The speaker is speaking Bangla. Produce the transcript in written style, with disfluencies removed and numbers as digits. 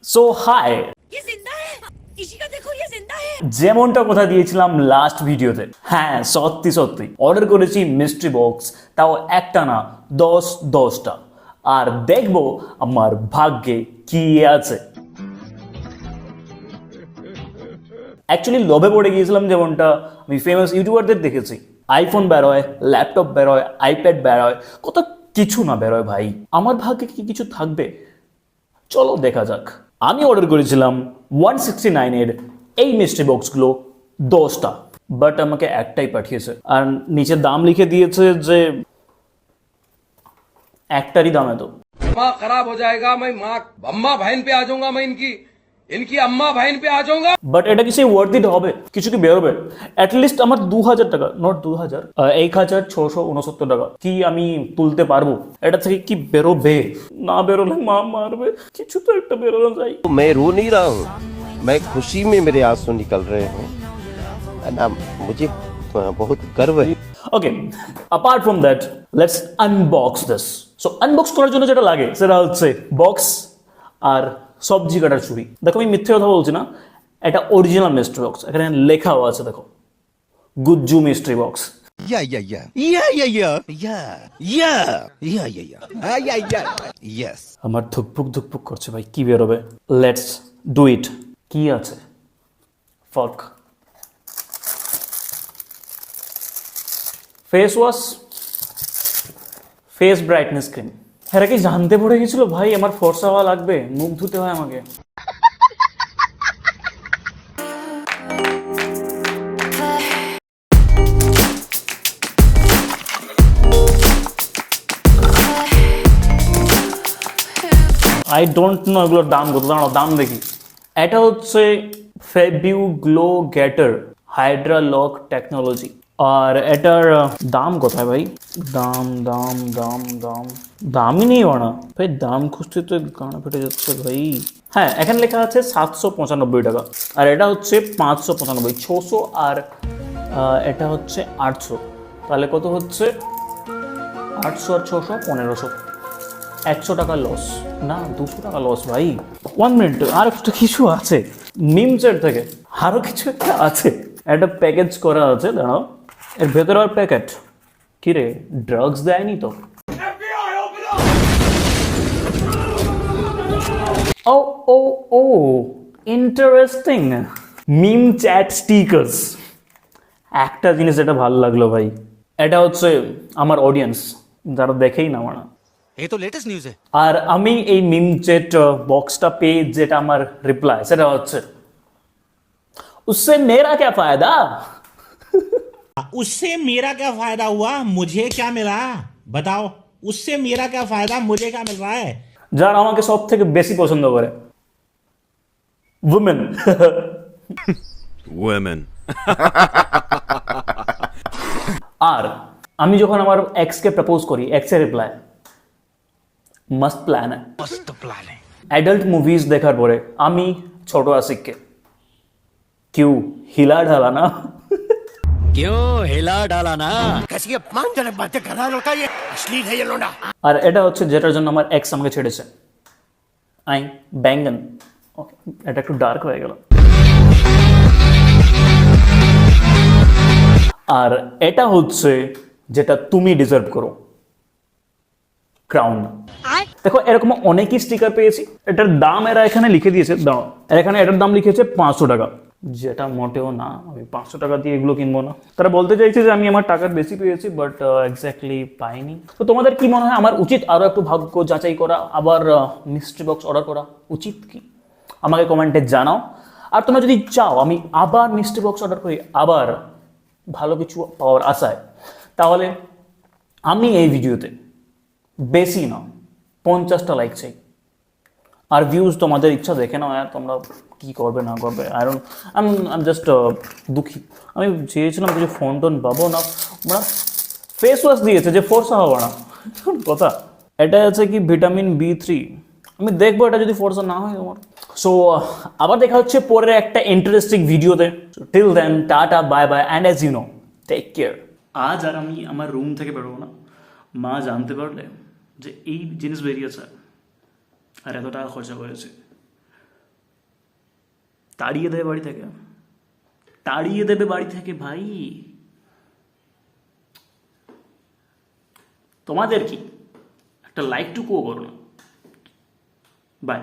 সো হাই, যেমনটা কথা দিয়েছিলাম লাস্ট ভিডিওতে, হ্যাঁ সত্যি সত্যি অর্ডার করেছি মিস্ট্রি বক্স, তাও একটা না 10টা। আর দেখবো আমার ভাগ্যে কি আছে। অ্যাকচুয়ালি লোভে পড়ে গিয়েছিলাম, যেমনটা আমি ফেমাস ইউটিউবারদের দেখেছি, আইফোন বেরোয়, ল্যাপটপ বেরোয়, আইপ্যাড বেরোয়, কত কিছু না বেরোয় ভাই। আমার ভাগ্যে কি কিছু থাকবে? চলো দেখা যাক। আমি অর্ডার করেছিলাম 169-এর এই মিস্ট্রি বক্সগুলো 10টা, বাট আমাকে একটাই পাঠিয়েছে। আর নিচে দাম লিখে দিয়েছে যে একটারই দাম এত। दिमाग खराब हो जाएगा। मैं माँ अम्मा बहन पे आ जाऊंगा। मैं इनकी इनकी अम्मा बहन पे आ जाऊंगा। বাট এটা কি সেই ওয়ার্থ ইট হবে? কিছু কি বেরোবে? অ্যাটলিস্ট আমার 2000 টাকা, নট 2000, 1669 টাকা কি আমি তুলতে পারবো? এটা থেকে কি বেরোবে? না বেরোলে মা মারবে। কিছু তো একটা বেরোনো যায়। मैं रो नहीं रहा हूँ, मैं खुशी में मेरे आंसू निकल रहे हैं। ना मुझे बहुत गर्व है। Okay, apart from that, let's unbox this. So unbox করার জন্য যেটা লাগে সেটা হচ্ছে বক্স আর সবজি কাটার ছুরি। দেখো আমি মিথ্যে কথা বলছি না, এটা অরিজিনাল মিস্ট্রি বক্স। এখানে লেখাও আছে, দেখো, গুজ্জু মিস্ট্রি বক্স। Yes. আমার ধুকপুক ধুকপুক করছে ভাই, কি বেরোবে? Let's do it. কি আছে? Fork, face wash, face brightness cream. এরা কি জানতে পড়ে গেছিল ভাই আমার ফর্সা হওয়া লাগবে, মুখ ধুতে হয় আমাকে? আই ডোন্ট নো এগুলোর দাম কত। দাঁড়াও দাম দেখি। এটা হচ্ছে ফেবিউ গ্লো গেটার হাইড্রা লক টেকনোলজি। আর এটার দাম কোথায় ভাই? দাম দাম দাম দাম দামই নেই বানা ভাই। দাম খুঁজতে তো গানা ফেটে যাচ্ছে ভাই। হ্যাঁ, এখানে লেখা আছে 795 টাকা। আর এটা হচ্ছে 595, 600, আর এটা হচ্ছে 800। তাহলে কত হচ্ছে? 800 আর 600, 1500। 100 টাকা লস, না 200 টাকা লস ভাই। 1 মিনিট, আর একটা কিছু আছে মিমসের থেকে, আরো কিছু একটা আছে। একটা প্যাকেজ করা আছে, দাঁড়াও, এর ভেতরে আর প্যাকেট কি রে? ড্রাগস দেয়নি তো? ও ও ও ইন্টারেস্টিং, মিম চ্যাট স্টিকার্স। একটা জিনিস এটা ভালো লাগলো ভাই, এটা হচ্ছে আমার অডিয়েন্স, যারা দেখেই না মানা। ये तो लेटेस्ट न्यूज है। আর আমি এই মিম চ্যাট বক্সটা পেয়ে যেটা আমার রিপ্লাই, সেটা হচ্ছে उससे मेरा क्या फायदा। उससे मेरा क्या फायदा हुआ, मुझे क्या मिला बताओ। उससे मेरा क्या फायदा, मुझे क्या मिल रहा है। যারা আমাকে সব থেকে বেশি পছন্দ করে, উমেন। Women. আর আমি যখন আমার এক্স কে প্রপোজ করি, এক্স এর রিপ্লাই মস্ত প্ল্যান है। मस्त प्लान है। অ্যাডাল্ট মুভিজ দেখার পরে আমি ছোট আশিককে কিউ হিলা ঢালা না। क्यों हिला डाला ना। कैसी अपमानजनक बातें कर रहा है लड़का, ये अश्लील है ये लोंडा। আর এটা হচ্ছে যেটার জন্য আমার এক্স আমাকে ছেড়েছে, আই ব্যাঙ্গন। ওকে, এটা একটু ডার্ক হয়ে গেল। আর এটা হচ্ছে যেটা তুমি ডিজার্ভ করো, ক্রাউন। দেখো এরকম অনেকই স্টিকার পেয়েছি। এটার দাম এরা এখানে লিখে দিয়েছে, দাও, এখানে এটার দাম লিখেছে 500 টাকা, যেটা মোটেও না। আমি 500 টাকা দিয়ে এগুলো কিনবো না। তারা বলতে চাইছে যে আমি আমার টাকার বেশি পেয়েছি, বাট এক্স্যাক্টলি পাইনি। তো তোমাদের কি মনে হয়, আমার উচিত আরো একটু ভাগ্য যাচাই করা, আবার মিস্ট্রি বক্স অর্ডার করা উচিত কি? আমাকে কমেন্টে জানাও। আর তোমরা যদি চাও আমি আবার মিস্ট্রি বক্স অর্ডার করি, আবার ভালো কিছু পাওয়ার আশায়, তাহলে আমি এই ভিডিওতে বেশি না 50টা লাইক চাই। আর ভিউজ তোমাদের ইচ্ছা, দেখে নাও। আর তোমরা কি করবে না করবে, আই এম জাস্ট দুঃখী। আমি চেয়েছিলাম কিছু ফোন টোন পাবো না, আমরা ফেস ওয়াশ দিয়েছে যে ফোর্সা হবো না কথা। এটা আছে কি ভিটামিন B3। আমি দেখবো এটা যদি ফোর্সা না হয় তোমার। সো আবার দেখা হচ্ছে পরের একটা ইন্টারেস্টিং ভিডিওতে। Till then, tata, bye bye, and as you know, take care. আজ আর আমি আমার রুম থেকে বেরোবো না। মা জানতে পারলে যে এই জিনিস বেরিয়েছে আর এত টাকা খরচা করেছে, তাড়িয়ে দেবে বাড়ি থেকে, তাড়িয়ে দেবে বাড়ি থেকে ভাই। তোমাদের কি একটা লাইক টুকুও করো না। বাই।